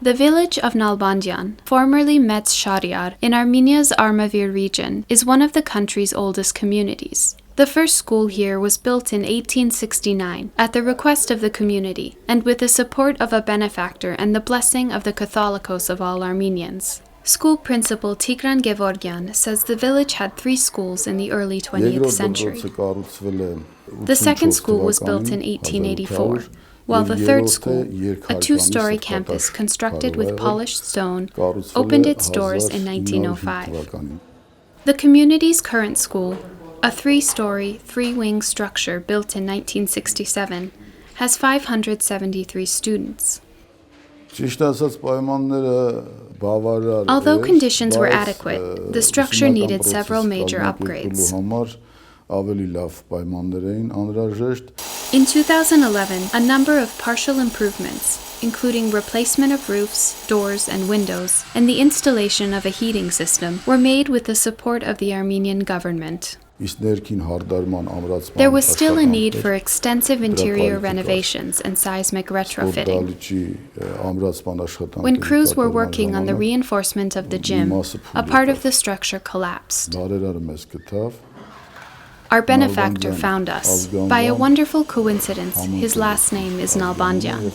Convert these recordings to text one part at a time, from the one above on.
The village of Nalbandyan, formerly Metz Shariar, in Armenia's Armavir region, is one of the country's oldest communities. The first school here was built in 1869 at the request of the community and with the support of a benefactor and the blessing of the Catholicos of all Armenians. School principal Tigran Gevorgyan says the village had 3 schools in the early 20th century. The second school was built in 1884, while the third school, a 2-story campus constructed with polished stone, opened its doors in 1905. The community's current school, a 3-story, 3-wing structure built in 1967, has 573 students. Although conditions were adequate, the structure needed several major upgrades. In 2011, a number of partial improvements, including replacement of roofs, doors, and windows, and the installation of a heating system, were made with the support of the Armenian government. There was still a need for extensive interior renovations and seismic retrofitting. When crews were working on the reinforcement of the gym, a part of the structure collapsed. Our benefactor found us. By a wonderful coincidence, his last name is Nalbandyan.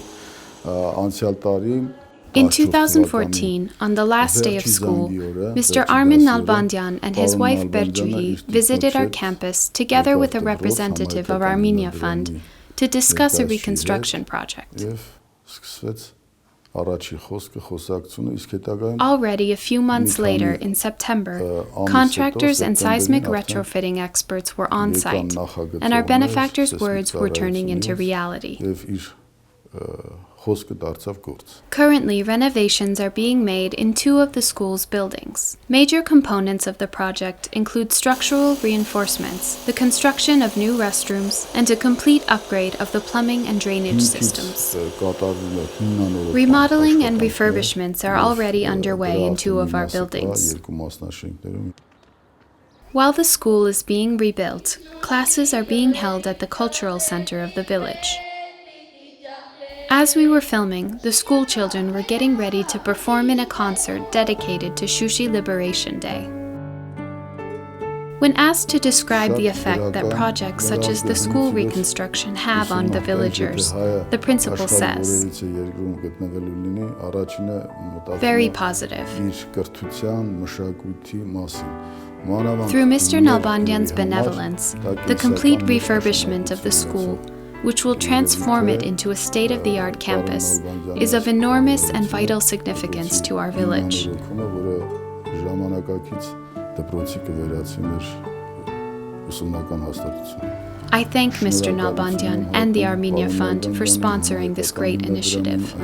In 2014, on the last day of school, Mr. Armin Nalbandyan and his wife Berjuhi visited our campus together with a representative of Armenia Fund to discuss a reconstruction project. Already a few months later, in September, contractors and seismic retrofitting experts were on site, and our benefactor's words were turning into reality. Currently, renovations are being made in 2 of the school's buildings. Major components of the project include structural reinforcements, the construction of new restrooms, and a complete upgrade of the plumbing and drainage systems. Remodeling and refurbishments are already underway in 2 of our buildings. While the school is being rebuilt, classes are being held at the cultural center of the village. As we were filming, the school children were getting ready to perform in a concert dedicated to Shushi Liberation Day. When asked to describe the effect that projects such as the school reconstruction have on the villagers, the principal says, "Very positive." Through Mr. Nalbandyan's benevolence, the complete refurbishment of the school, which will transform it into a state-of-the-art campus, is of enormous and vital significance to our village. I thank Mr. Nalbandyan and the Armenia Fund for sponsoring this great initiative.